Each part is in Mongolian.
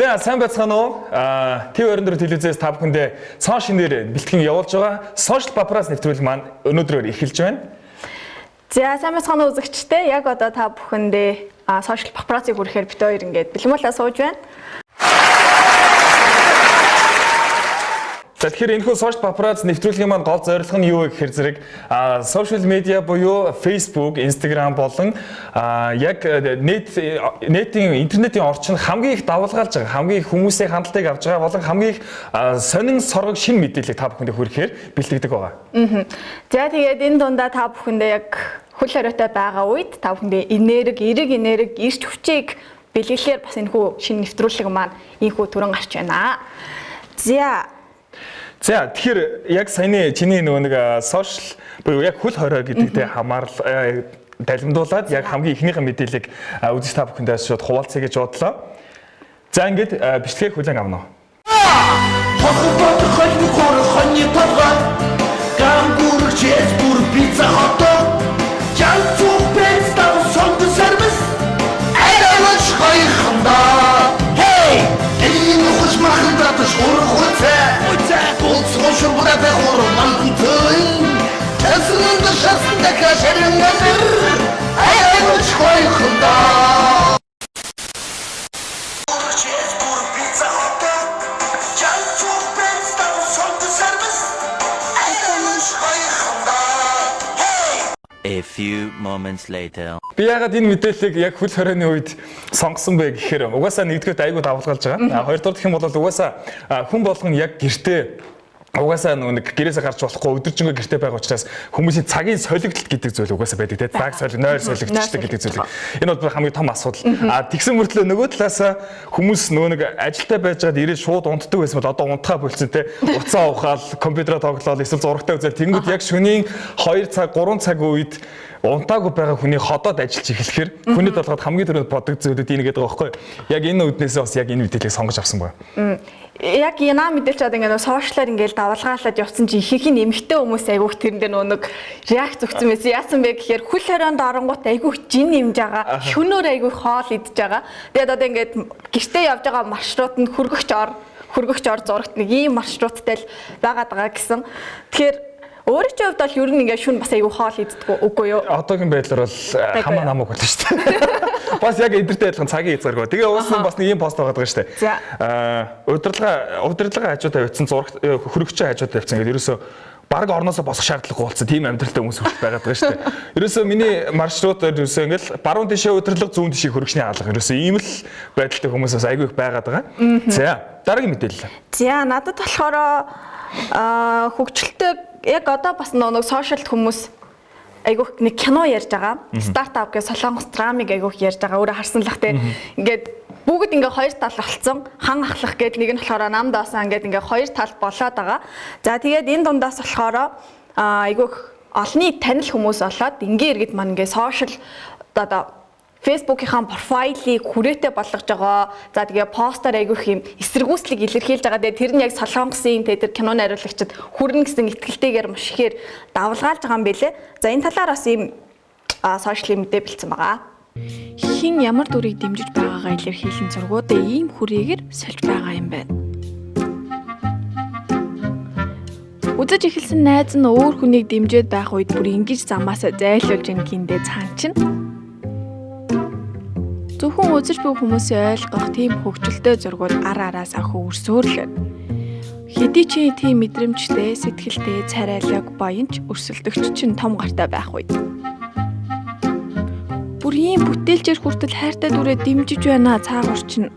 За сайн байцгаана уу? ТV24 телевизээс та бүхэндээ сон шинээр бэлтгэн явуулж байгаа Social Paparazzi нэвтрүүлэг маань өнөөдрөөр эхэлж байна. За сайн байцгаана үзэгчдээ. Яг одоо та бүхэндээ Social Paparazzi хүрэхээр бид хоёр ингээд бэлмүүлээ сууж байна. За тэгэхээр энэхүү Social Paparazzi нэвтрүүлгийн маань гол зорилго нь юу вэ гэхээр зэрэг social media буюу Facebook, Instagram болон яг нийтийн интернетийн орчинд хамгийн их давалгаалж байгаа, хамгийн их хүмүүсийн хандлтыг авж байгаа болон хамгийн их сонин соргог шинэ мэдээллийг та бүхэндээ хүрэхээр бэлтгэдэг байгаа. За тэгээд энэ дундаа та бүхэндээ яг хөл хориотой байгаа үед та бүхэндээ эрэг, эрч хүчийг бэлгэлэхээр бас энэхүү шинэ нэвтрүүлэг маань энэхүү төрөн гарч байна. За тэгэхээр яг саяны чиний нэг сошиал буюу яг хөл хорой гэдэгтэй хамаарал далимдуулаад яг хамгийн ихнийхэн мэдээллийг үзэж та бүхэндээ шууд хуваалцъя гэж бодлоо. За ингээд бичлэгийг хүлээн авна. A few moments later. Би ягаад энэ мэдээллийг яг хөл хоройны үед сонгосон бэ гэхээр угаасаа нэгдүгээр айгуу давалгаалж байгаа. Хоёрдугаар гэх юм бол угаасаа хүн болгон яг гэртээ угаасаа нэг гэрээсээ гарч болохгүй өдөржингөө гэртээ байгаа учраас хүмүүсийн цагийн солигдолт гэдэг зүйл угаасаа байдаг тийм цаг солиг нойр солигдчихдаг гэдэг зүйл. Энэ бол хамгийн том асуудал. Тэгсэн мөртлөө нөгөө талаасаа хүмүүс нөгөө нэг ажилдаа байж байгаад ирээд шууд унтдаг байсан бол одоо унтахаа болцсон тийм уцаа ухаал компьютероо тоглоод эсвэл зурагтаа үзэл тэнгууд яг шөнийн 2 цаг 3 цаг үед унтаагүй байгаа хүний ходоод ажиллаж эхлэхээр хүнийд болгоод хамгийн түрүүнд боддог зүйлүүд ийм гэдэг байгаа байхгүй. Яг энэ үднээсээ бас яг энэ мэдээллийг сонгож авсан байна. Яг яна мэдээлж чад ингээд сошиалаар ингээд давалгаалаад явцсан чи ихэнх нь эмэгтэй хүмүүс айгүйх тэрэн дээр нэг реакц өгсөн байсан. Яасан бэ гэхээр хөл хорионд оронгууд айгүйх жин нэмж байгаа, шөнөөр айгүйх хоол идж байгаа. Тэгээд одоо ингээд гэртээ явж байгаа маршрут нь хөргөгч ор зурагт нэг ийм маршруттай л байгаад байгаа гэсэн. Тэгэхээр өөрийн хувьд бол ер нь ингээд шүн бас айгүй хоол иддэг үгүй юу? Одоогийн байдлаар бол хамаа намайг болно шүү дээ. Бас яг эдэртэй адилхан цагийн хязгааргүй. Тэгээ уусан бас нэг юм пост байгаа шүү дээ. Удирдлага хажуудаа явцсан зураг хөрөгчөө хажуудаа явцсан гэдэг ерөөсөө баг орноосоо босох шаардлагагүй болсон. Тийм амьдралтай хүмүүс хүртэл байгаад байгаа шүү дээ. Ерөөсөө миний маршрут ерөөсөө ингээл баруун тишээ удирдлага зүүн тишээ хөрөгчний хаалга. Ерөөсөө ийм л байдалтай хүмүүс бас айгүй их байгаад байгаа. За дараагийн мэдээлэл. За надад болохоор хөгжилтэй яг одоо бас нэг сошиалт хүмүүс айгүйх нэг кино ярьж байгаа. Стартап гэж Солонгос драмыг айгүйх ярьж байгаа. Өөрөө харсан л ах те. Ингээд бүгд ингээ хоёр тал болцсон. Хан ахлах гэд нэг нь болохоор намдаасан ингээд ингээ хоёр тал болоод байгаа. За тэгээд энэ дундаас болохоор айгүйх олны танил хүмүүс болоод ингээ иргэд маань ингээ сошиал одоо Facebook-ийн профайлыг хүрээтэй болгож байгаа. За тэгээ постэр айгүйх юм эсэргүүцлийг илэрхийлж байгаа. Тэгээ тэр нь яг Солонгосын тэр киноны хариуцлагчид хүрнэ гэсэн итгэлтэйгээр маш ихээр давалгаалж байгаа юм билэ. За энэ талаар бас ийм сошиал мэдээ бэлдсэн байгаа. Хин ямар дүрийг дэмжиж байгаагаа илэрхийлэн зургуудаа ийм хүрээгээр сольж байгаа юм байна. Үзэж эхэлсэн найз нь өөр хүнийг дэмжиж байх үед бүр ингэж замаасаа зайлуулж ин гиндээ цаан чинь зөвхөн үзэж буй хүмүүсийн ойлгох тийм хөгжилтэй зургууд араас өрсөөр л. Хэдий чи тийм мэдрэмжтэй, сэтгэлтэй, царайлаг, баянч өрсөлдөгч чинь том гартай байх үед. Бүр ийм бүтээлчээр хүртэл хайртай дүрээ дэмжиж байна цаагуур чинь.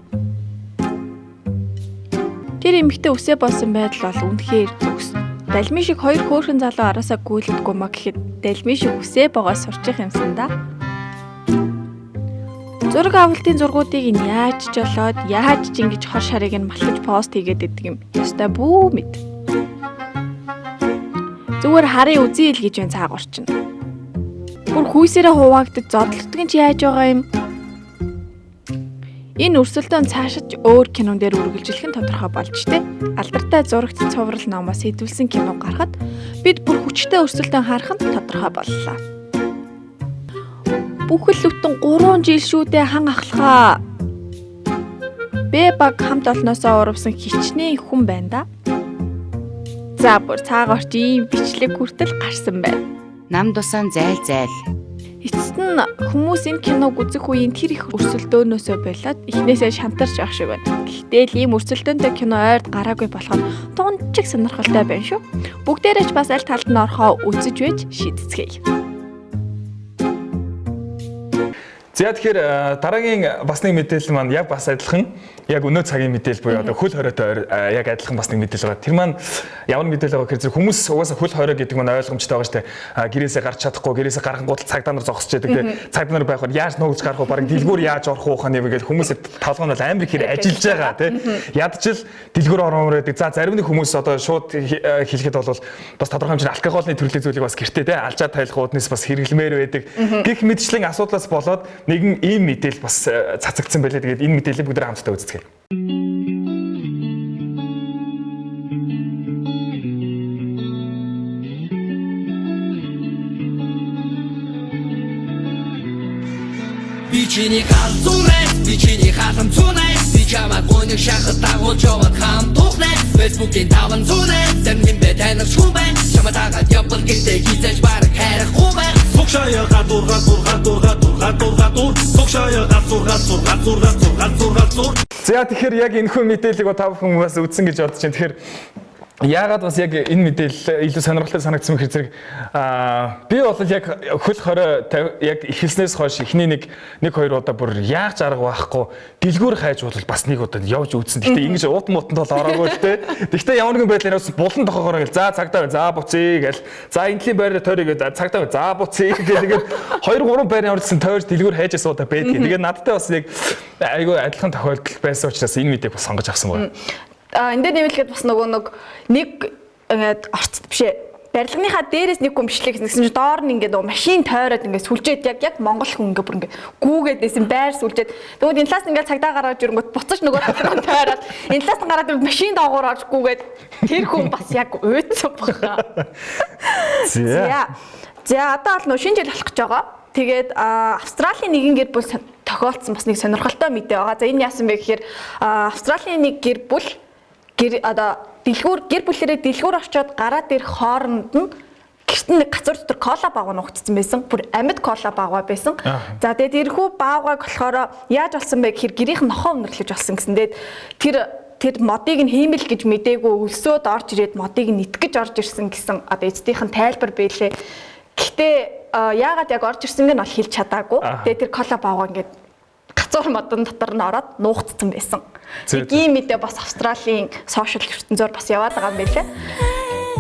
Тэр эмэгтэй үсээ болсон байдал бол үнэхээр зүгс. Далми шиг хоёр хөөрхөн залуу араасаа гүйлдэггүй маа гэхэд далми шиг үсээ богоо сурчих юмсан да. Зураг авалтын зургуудыг нь яаж ч болоод яаж ч ингэж хор шарыг нь малхаж пост хийгээд идэг юм. Ястай бүү мэд. Зүгээр харъя үзье л гэж байна цаагуур чинь. Бүр хүйсээрээ хуваагдаж зодлогддог нь ч яаж байгаа юм. Энэ өрсөлдөөн цаашид өөр кинон дээр үргэлжлэх нь тодорхой болж штэ. Алдартай зурагт цуврал номоос хэдвэлсэн кино гарахад бид бүр хүчтэй өрсөлдөөн харах нь тодорхой боллоо. Бүхэл бүтэн 3 жил шүү дээ хан ахлахаа. Бэ баг хамт олноосоо урвсан хичнээн хүн байна да. За бүр цаагаарч ийм бичлэг хүртэл гарсан байна. Нам дусан зайл. Эцэст нь хүмүүс энэ киног үзэх үеийн тэр их өрсөлдөөнөөсөө болоод эхнээсээ шантарч явах шиг байна. Гэхдээ л ийм өрсөлдөөнтэй кино ойрд гараагүй болохоор дундчиг сонирхолтой байна шүү. Бүгдээрээ ч бас аль талд нь орохоо үзэж байж шийдэцгээе. За тэгэхээр дараагийн бас нэг мэдээлэл маань яг бас адилхан яг өнөө цагийн мэдээлэл буюу одоо хөл хоройтой яг адилхан бас нэг мэдээлэл байгаа. Тэр маань ямар мэдээлэл байгаа гэхээр хүмүүс угаасаа хөл хорой гэдэг нь ойлгомжтой байгаа шүү дээ. Гэрээсээ гарч чадахгүй, гэрээсээ гаргангууд цагдаа нар зогсож яадаг те. Цагдаа нар байхаар яаж нуугдж гарах вэ? Бараг дэлгүүр яаж орох уу хань гэдэг хүмүүсээ толгойн бол амар ихэр ажиллаж байгаа те. Ядчил дэлгүүр орон байдаг. За зарим нэг хүмүүс одоо шууд хэлэхэд бол бас тодорхой хэмжээний алкоголны төрлийн зүйлийг бас гэртээ те алжаад тайлах ууднаас бас хэрэглэмээр байдаг. Гэх мэтчлэн асуудлаас болоод нэгэн ийм мэдээлэл бас цацагдсан байлээ. Тэгээд энэ мэдээллийг бүгд хамтдаа үздэг. Бичиний халзуунай, бичиний халам цунай, бичамаа гонёг шахад дагуулж яваад хам тухнай, Facebook-ийн таван цунай, зэмнэн бэ танарч хүн бай, чамаа дагаад явбал гэртээ хизээж бараг хайрахгүй бай. Согшаяа гадуур. Согшаяа гадуур. За тэгэхээр яг энэхүү мэдээллийг та бүхэн бас үзсэн гэж бодож байна. Тэгэхээр яагаад бас яг энэ мэдээлэл илүү сонирхолтой санагдсан бэхээр зэрэг би бол яг хөл хорой яг эхэлснээс хойш эхний нэг хоёр удаа бүр яах арга байхгүй дэлгүүр хайж бол бас нэг удаа явж үзсэн. Гэхдээ ингэж уут муутанд бол ороогүй л те. Гэхдээ ямар нэгэн байдлаар бас булан тохоогоор гэл за цагдаа за буцъя гэл за энэлийн байраа тойроо гэдэг цагдаа за буцъя гэдэг 2-3 байрын орсон тойрч дэлгүүр хайж асуу удаа байдаг. Тэгээд надтай бас яг айгүй адилхан тохиолдол байсан учраас энэ мэдээг бас сонгож авсан байна. Энд дээр нэмэлгээд бас нэг ингээд орцод бишээ. Барилганыхаа дээрээс нэг хүн бичлэг гэсэн чинь доор нь ингээд машин тойроод ингээд сүлжээд яг монгол хүн ингээд бүр ингээд гүүгээд байсан байр сүлжээд тэгвэл энэ талаас ингээд цагдаа гаргаж ирэнгүүт буцаж нөгөө талаас тойроод энэ талаас нь гараад машин доогоор орж гүүгээд тэр хүн бас яг уйдсан баха. За одоо бол нөө шинэ жил болох гэж байгаа. Тэгээд Австралийн нэгэн гэр бүл тохиолдсон бас нэг сонирхолтой мэдээ байгаа. За энэ яасан бэ гэхээр Австралийн нэг гэр бүл гэр бүлэрээ дэлгүүр очиод гараад ирэх хооронд нь гэрт нэг газар дотор кола баага нуугдсан байсан. Бүр амьд кола баага байсан. За тэгээд тэрхүү баагааг болохоор яаж болсон бэ гэхээр гэрийнх нь нохоо өнөрлөж болсон гэсэн. Тэгээд тэр модыг нь хиймэл гэж мдээгүй өлсөөд орж ирээд модыг нь итгэж орж ирсэн гэсэн одоо эцдийнх нь тайлбар байлээ. Гэхдээ яагаад яг орж ирсэнг нь бол хэлж чадаагүй. Тэгээд тэр кола баага ингээд гацуур модон дотор нь ороод нуугдсан байсан. Ийм мэдээ бас Австралийн сошиал ертөнцөөр бас яваад байгаа юм байлээ.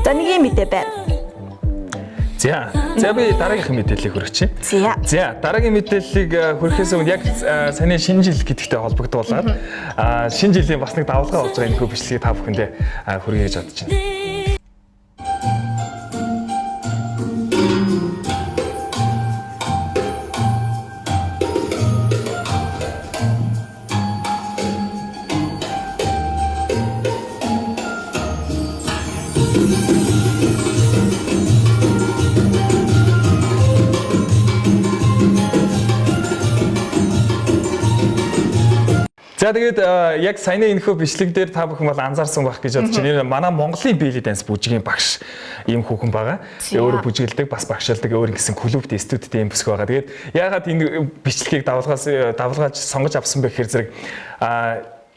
За нэг ийм мэдээ байна. За би дараагийнх мэдээллийг хүргэчихье. За дараагийн мэдээллийг хүрэхээс өмнө яг саяны шинэ жил гэдэгтэй холбогдуулаад шинэ жилийн бас нэг давалгаа болж байгаа энэ хөө бичлэгийг та бүхэндээ хүргэе гэж бодож байна. За тэгээд яг саяны энэхүү бичлэг дээр та бүхэн бол анзаарсан байх гэж бодож байна. Манай Монголын Belly Dance бүжгийн багш ийм хүүхэн байгаа. Өөрөө бүжгэлдэг, бас багшилдаг, өөр ингэсэн клубт, студид ийм бүсг байгаа. Тэгээд яагаад энэ бичлэгийг давалгааж сонгож авсан бэ гэхээр зэрэг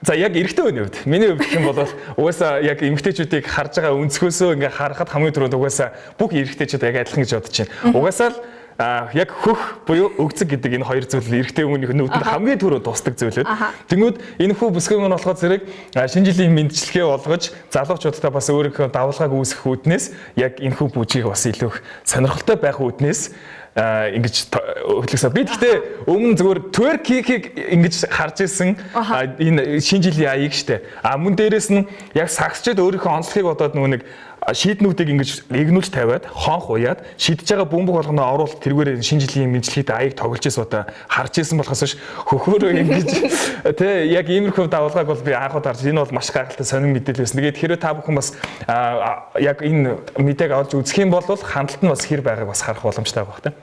за яг эрэгтэй хүний хувьд миний хувьд гэх юм бол угаасаа яг эмэгтэйчүүдийг харж байгаа өнцгөөсөө ингээ харахад хамгийн түрүүнд угаасаа бүх эрэгтэйчүүд яг адилхан гэж бодож байна. Угаасаа л яг хөх буюу өгцөг гэдэг энэ хоёр зүйл эрэгтэй хүмүүний нүдэнд хамгийн түрүү тусдаг зүйлүүд. Тэнгүүд энэ хүү бүсгүй нь болохоор зэрэг шинэ жилийн мэндчлэгээ олгож залуучуудтай бас өөрийнхөө давалгааг үүсгэх үүднээс яг энэ хүү бүжгийг бас илүү сонирхолтой байх үүднээс ингэж хөтлөсөн. Би гэхдээ өмнө зүгээр twerk хийхийг ингэж харж ирсэн энэ шинэ жилийн аяыг штэ. Мөн дээрэс нь яг сагсчид өөрийнхөө онцлогийг бодоод нөгөө нэг шийднүүдийг ингэж игнүүлж тавиад хонх уяад шидэж байгаа бөмбөг болгоноо оруулалт тэргээр шинэ жилийн мэдлэгийг аяыг тоглож ирсэн удаа харж ирсэн болохоос ш хөхөөрөө ингэж тэ яг иймэрхүү давалгааг бол би анхуд харж энэ бол маш гайхалтай сонин мэдээлэл байсан. Тэгээд хэрвээ та бүхэн бас яг энэ мэдээг олж үзэх юм бол хандлт нь бас хэр байгааг бас харах боломжтой байх тийм.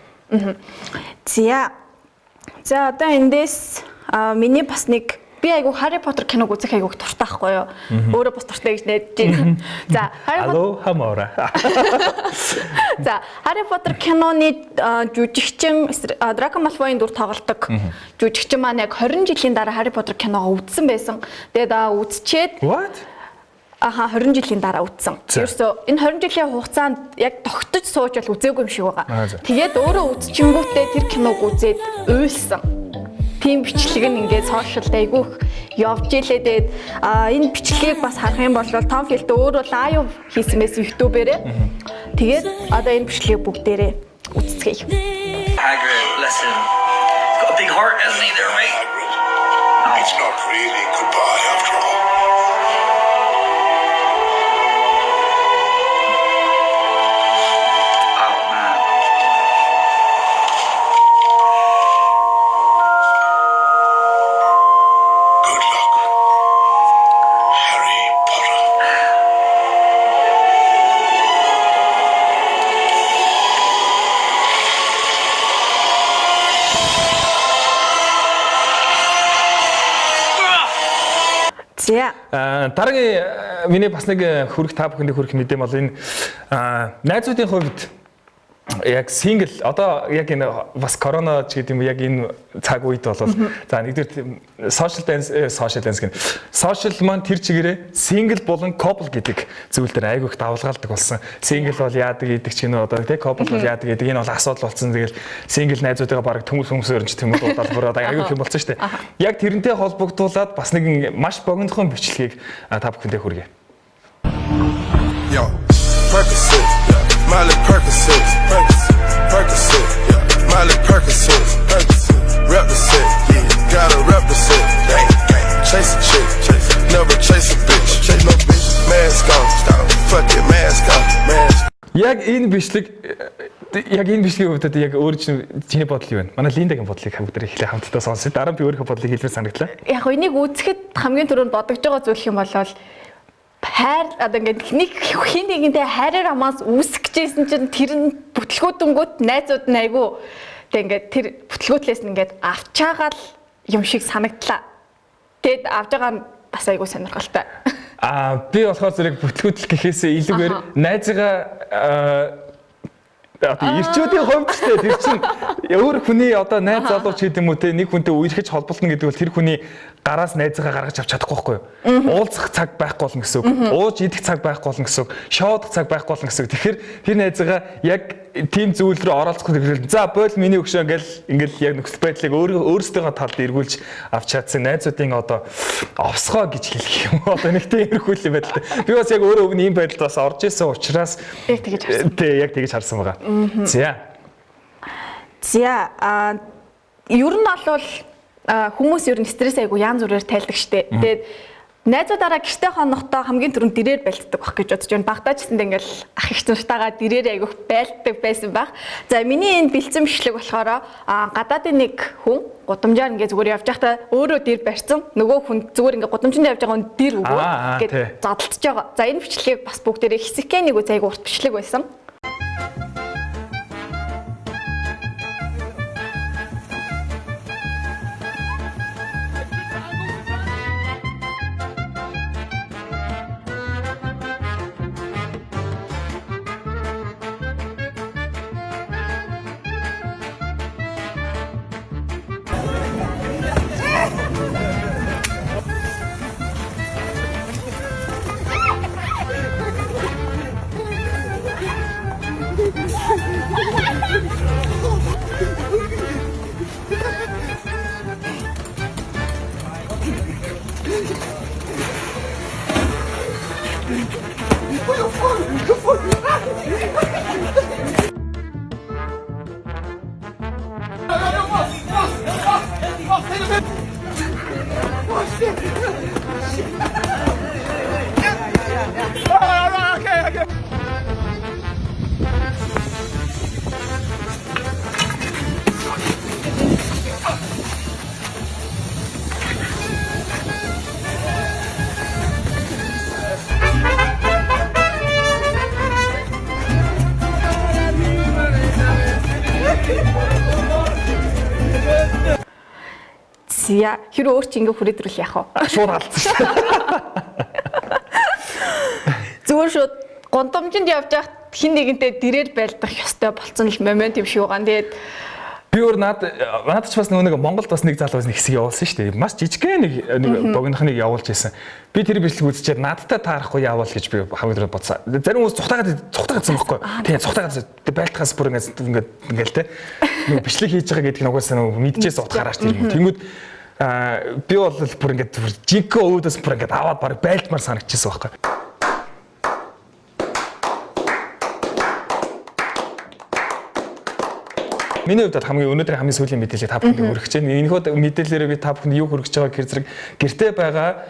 За одоо эндээс миний бас нэг би айгу Harry Potter киног үзэх айгу дуртай байхгүй юу. Өөрөө бас дуртай гэж найдаж байна. За Алло хамора. За Harry Potter киноны жүжигчин Draco Malfoy-ын дүр тоглодог жүжигчин маань яг 20 жилийн дараа Harry Potter киногоо үзсэн байсан. Тэгээд үзчихэд What? 20 жилийн дараа үзсэн. Ерөөсөө энэ 20 жилийн хугацаанд яг тогтож сууж бол үзээгүй юм шиг байгаа. Тэгээд өөрөө үзчихэнгүүтээ тэр киног үзээд уйлсан. Тийм бичлэг нь ингээд сошиалд айгүйх явж илээ. Тэгээд энэ бичлэгийг бас харах юм бол Том Филд өөрөө лайв хийсэн байсан YouTube-ээрээ. Тэгээд одоо энэ бичлэгийг бүгдээрээ үзцгээе. Hagrid, bless him. He's got a big heart, hasn't he, there, mate? Hagrid, it's not really goodbye after all. Oh, man. Good luck, Harry Potter. За. Дараагийн миний бас нэг хүрэх та бүхэнд хүрэх мэдэм бол энэ найзуудын хувьд яг сингл одоо яг энэ бас корона ч гэдэг юм яг энэ цаг үед бол за нэгдүгээр social маань тэр чигээрээ сингл болон couple гэдэг зүйл дээр айгүйх давалгаалдаг болсон. Сингл бол яадаг гэдэг чинь одоо тий couple бол яадаг гэдэг энэ бол асуудал болсон. Тэгэл сингл найзуудыгаа баг хүмүүс өрнч тэмүүд удаад бүр одоо айгүйх юм болсон шүү дээ. Яг тэрнтэй холбогдуулаад бас нэг маш богинохон бичлэгийг та бүхэндээ хүргэе. Yo, Percocet, Miley Percocet, Percocet, Miley Percocet, rep the set, gotta rep the set, chase a chick, never chase a bitch, chase no bitch, mask on, fuck it, mask on, mask. Яг энэ бичлэгийн хувьд яг өөр чиний бодол юу вэ? Манай Линдагийн бодлыг бүгд эхлээ хамтдаа сонсъё. Дараа нь би өөрийнхөө бодлыг хэлмээр санагдлаа. Яг энийг үзэхэд хамгийн түрүүнд бодогдож байгаа зүйл юм бол хайр одоо ингээд нэг хин нэгэнтэй хайраар амаас үүсгэж ийсэн чинь тэр нь бүтлгүүдэнгүүт найзууд нь айгүй тэг ингээд тэр бүтлгүүтлээс нь ингээд авчаагаал юм шиг санагдлаа. Тэгэд авч байгаа нь бас айгүй сонирхолтой. Би болохоор зэрэг бүтлгүүдл гэхээсээ илүүгээр найзгаа ирчүүдийн хувьд ч тэр чинь өөр хүний одоо найз залууч гэдэг юм уу те нэг хүнтэй үерхэж холболно гэдэг бол тэр хүний гараас найзгаа гаргаж авч чадахгүй байхгүй юу? Уулзах цаг байхгүй болно гэсэн үг. Ууж идэх цаг байхгүй болно гэсэн үг. Шоодох цаг байхгүй болно гэсэн үг. Тэгэхээр тэр найзгаа яг тийм зүйл рүү оролцох хэрэгтэй. За бойл миний өгшөө ингээл яг нөхцөл байдлыг өөрсдийнхөө талд эргүүлж авч чадсан найзуудын одоо овсгоо гэж хэлэх юм. Одоо нэг тийм эргүүл юм байна л да. Би бас яг өөрөө өвн ийм байдалд бас орж исэн учраас Яг тэгэж харсан. Тэг яг тэгэж харсан байгаа. За. Ер нь бол хүмүүс ер нь стресс айгу янз бүрээр тайлдаг штэ. Тэгээд найзуудаараа гэртээ хонохдоо хамгийн түрүүнд дэрээр байлддаг байх гэж бодож байна. Багтаачсанд ингээл ах их нартайгаа дэрээр айгуух байлддаг байсан байх. За миний энэ бэлдсэн бичлэг болохоор гадаадын нэг хүн гудамжаар ингээ зүгээр явж байхдаа өөрөө дэр барьсан. Нөгөө хүн зүгээр ингээ гудамжинд явж байгаа хүн дэр өгөө гэж задлж байгаа. За энэ бичлэгийг бас бүгдээрээ хэсэгхэн нэг үе айгу урт бичлэг байсан. За хэрэг өөр чи ингээ хүрээдрүүл яах вэ? Шууд алдсан шүү. Зүгээр шууд гудамжинд явж байхад хин нэгэнтэй дэрээр байлдах ёстой болсон л момент юм шиг байгаа. Тэгээд Би өөр наад ч бас нэг Монголд бас нэг залуу нэг хэсэг явуулсан шүү дээ. Маш жижигхэн нэг богинохныг явуулж байсан. Би тэр бичлэг үзчихээд надтай таарахгүй явуул гэж би хамгийн түрүү бодсон. Зарим хүмүүс цухтаагаадсан байхгүй. Тийм цухтаагаад байлтахаас бүр ингээл те. Нэг бичлэг хийж байгаа гэдгийг угаасаа мэдчихээс утгаараач тэр юм. Тэнгүүд би бол бүр ингээд жинхэнэ өвдөс бүр ингээд аваад баг байлтмаар санагдчихсан байхгүй. Миний хувьд хамгийн өнөөдрийн хамгийн сүүлийн мэдээлэл та бүхэнд хүргэж байна. Энэхүү мэдээлэлээр би та бүхэнд юу хүргэж байгааг хэр зэрэг гэртээ байгаа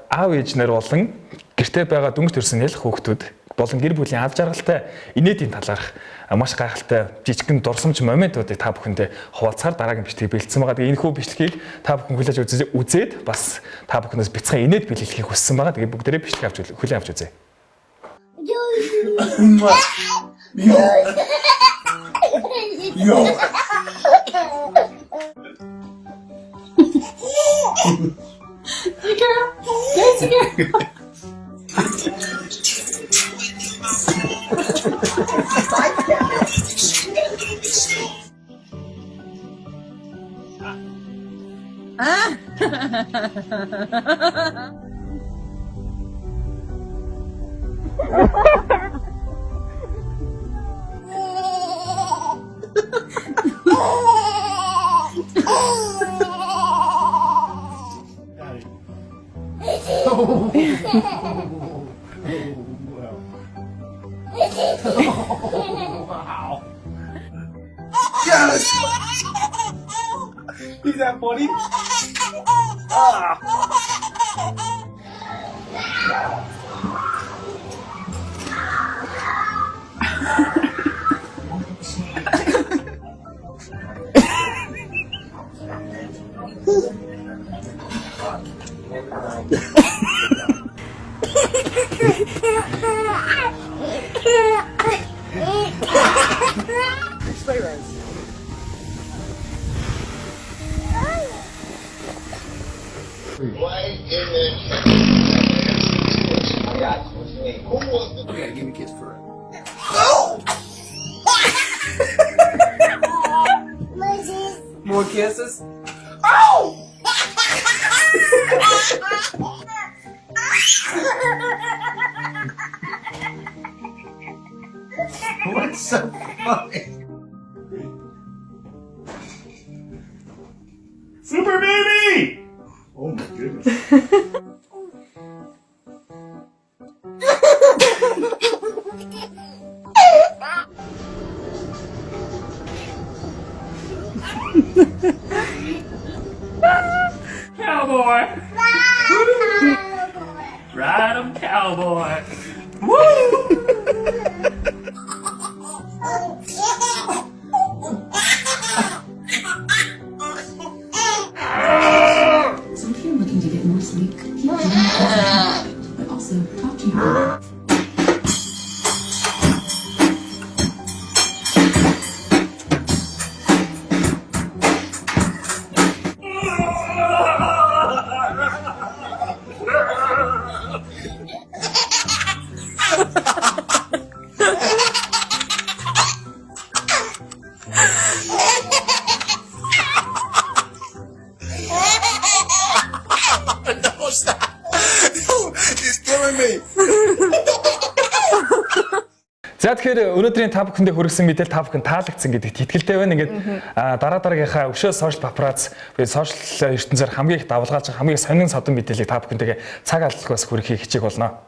аав ээжнэр болон гэртээ байгаа дөнгөж төрсэн ялх хүүхдүүд болон гэр бүлийн ав жаргалтай инээдийн талаарх маш гайхалтай жижигхэн дурсамж моментуудыг та бүхэндээ хуваалцахаар дараагийн бичлэгийг бэлдсэн байгаа. Тэгээ энэхүү бичлэгийг та бүхэн хүлээж үзээд бас та бүхнээс бяцхан инээд бэлгэлхийг хүссэн байгаа. Тэгээ бүгдээрээ бичлэг хүлээн авч үзье. Yo. Yes! Is that funny? Okay, give me a kiss for it. More kisses? What's so funny? Super baby! Oh my goodness. Cowboy! Ride 'em, cowboy! Woo! So if you're looking to get more sleep, keep doing it, but also talk to your No, stop. It's killing me. За тэгэхээр өнөөдрийн та бүхэндээ хүргэсэн мэдээлэл та бүхэн таалагдсан гэдэгт итгэлтэй байна. Ингээд дараагийнхаа өшөө сошиал папарацци сошиал ертөнцөөр хамгийн их давалгаалж хамгийн сонин содон мэдээллийг та бүхэндээ цаг алдлаас хүргэхийг хичээх болно.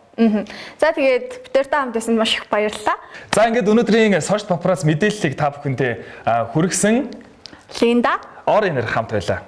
За тэгээд бидэртэй хамт байсан маш их баярлалаа. За ингээд өнөөдрийн сошиал папарацци мэдээллийг та бүхэндээ хүргэсэн Линда Оринер хамт байлаа.